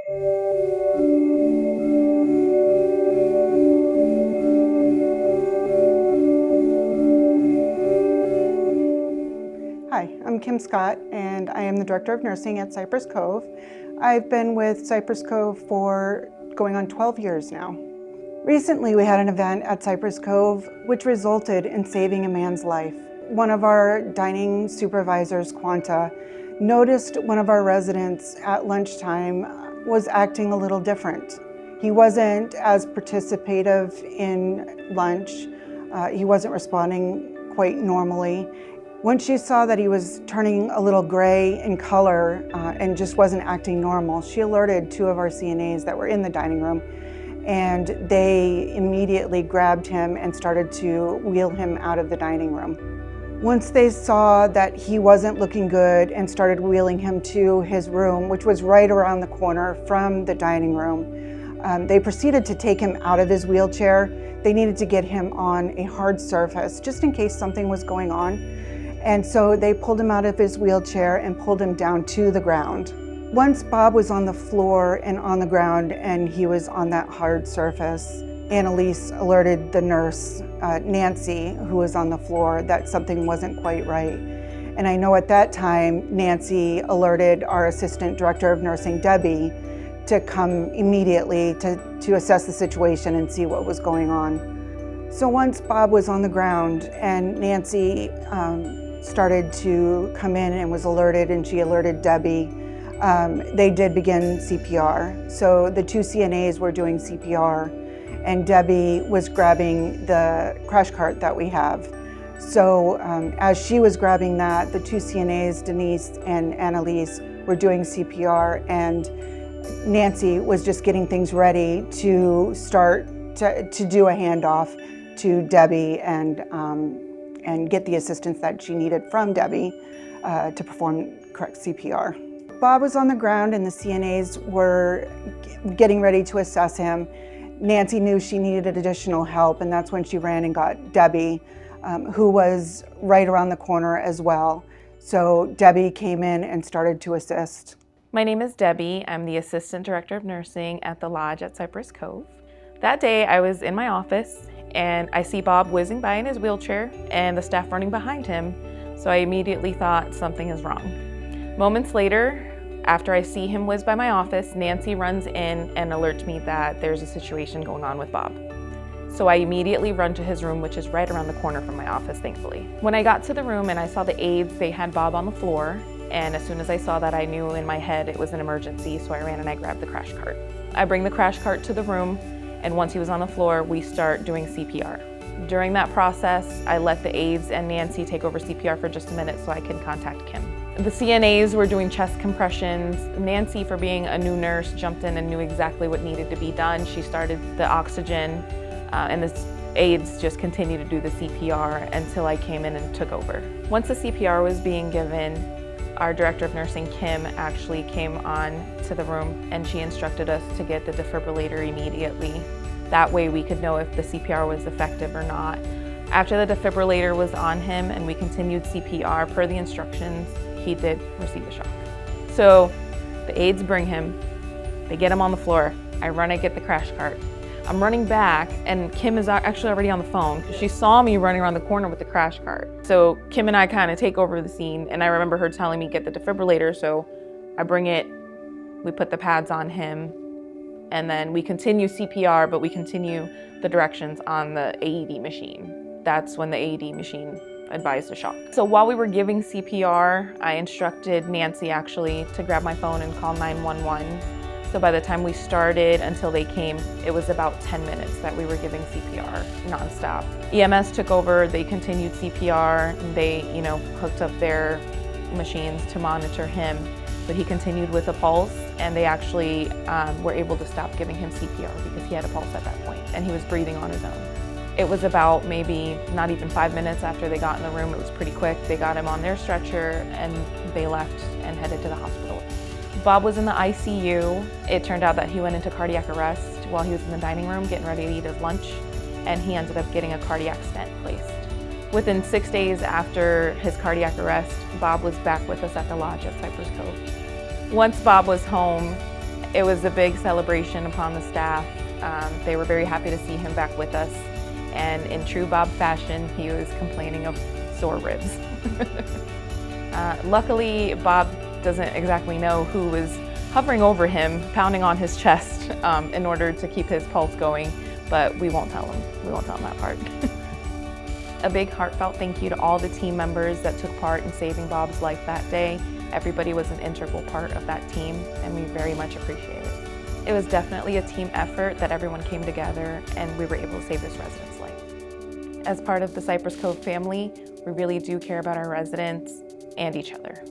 Hi, I'm Kim Scott, and I am the Director of Nursing at Cypress Cove. I've been with Cypress Cove for going on 12 years now. Recently, we had an event at Cypress Cove which resulted in saving a man's life. One of our dining supervisors, Quanta, noticed one of our residents at lunchtime was acting a little different. He wasn't as participative in lunch. He wasn't responding quite normally. Once she saw that he was turning a little gray in color and just wasn't acting normal, she alerted two of our CNAs that were in the dining room, and they immediately grabbed him and started to wheel him out of the dining room. Once they saw that he wasn't looking good and started wheeling him to his room, which was right around the corner from the dining room, they proceeded to take him out of his wheelchair. They needed to get him on a hard surface just in case something was going on. And so they pulled him out of his wheelchair and pulled him down to the ground. Once Bob was on the floor and on the ground and he was on that hard surface, Annalise alerted the nurse, Nancy, who was on the floor, that something wasn't quite right. And I know at that time, Nancy alerted our Assistant Director of Nursing, Debbie, to come immediately to assess the situation and see what was going on. So once Bob was on the ground and Nancy started to come in and was alerted, and she alerted Debbie, they did begin CPR. So the two CNAs were doing CPR, and Debbie was grabbing the crash cart that we have. So as she was grabbing that, the two CNAs, Denise and Annalise, were doing CPR, and Nancy was just getting things ready to start to do a handoff to Debbie and get the assistance that she needed from Debbie to perform correct CPR. Bob was on the ground and the CNAs were getting ready to assess him. Nancy knew she needed additional help, and that's when she ran and got Debbie, who was right around the corner as well. So Debbie came in and started to assist. My name is Debbie. I'm the Assistant Director of Nursing at the Lodge at Cypress Cove. That day I was in my office and I see Bob whizzing by in his wheelchair and the staff running behind him, so I immediately thought something is wrong. Moments later, after I see him whiz by my office, Nancy runs in and alerts me that there's a situation going on with Bob. So I immediately run to his room, which is right around the corner from my office, thankfully. When I got to the room and I saw the aides, they had Bob on the floor, and as soon as I saw that, I knew in my head it was an emergency, so I ran and I grabbed the crash cart. I bring the crash cart to the room, and once he was on the floor, we start doing CPR. During that process, I let the aides and Nancy take over CPR for just a minute so I can contact Kim. The CNAs were doing chest compressions. Nancy, for being a new nurse, jumped in and knew exactly what needed to be done. She started the oxygen, and the aides just continued to do the CPR until I came in and took over. Once the CPR was being given, our Director of Nursing, Kim, actually came on to the room and she instructed us to get the defibrillator immediately. That way we could know if the CPR was effective or not. After the defibrillator was on him and we continued CPR per the instructions, he did receive a shock. So the aides bring him, they get him on the floor, I run and get the crash cart. I'm running back and Kim is actually already on the phone because she saw me running around the corner with the crash cart. So Kim and I kind of take over the scene, and I remember her telling me get the defibrillator, so I bring it, we put the pads on him, and then we continue CPR, but we continue the directions on the AED machine. That's when the AED machine advised a shock. So while we were giving CPR, I instructed Nancy actually to grab my phone and call 911. So by the time we started until they came, it was about 10 minutes that we were giving CPR nonstop. EMS took over, they continued CPR, and they, hooked up their machines to monitor him, but he continued with a pulse, and they actually were able to stop giving him CPR because he had a pulse at that point, and he was breathing on his own. It was about maybe not even 5 minutes after they got in the room. It was pretty quick. They got him on their stretcher and they left and headed to the hospital. Bob was in the ICU. It turned out that he went into cardiac arrest while he was in the dining room getting ready to eat his lunch, and he ended up getting a cardiac stent placed. Within 6 days after his cardiac arrest, Bob was back with us at the lodge at Cypress Cove. Once Bob was home, It was a big celebration upon the staff. They were very happy to see him back with us. And in true Bob fashion, he was complaining of sore ribs. Luckily, Bob doesn't exactly know who was hovering over him, pounding on his chest in order to keep his pulse going, but we won't tell him. We won't tell him that part. A big heartfelt thank you to all the team members that took part in saving Bob's life that day. Everybody was an integral part of that team, and we very much appreciate it. It was definitely a team effort that everyone came together and we were able to save this resident's life. As part of the Cypress Cove family, we really do care about our residents and each other.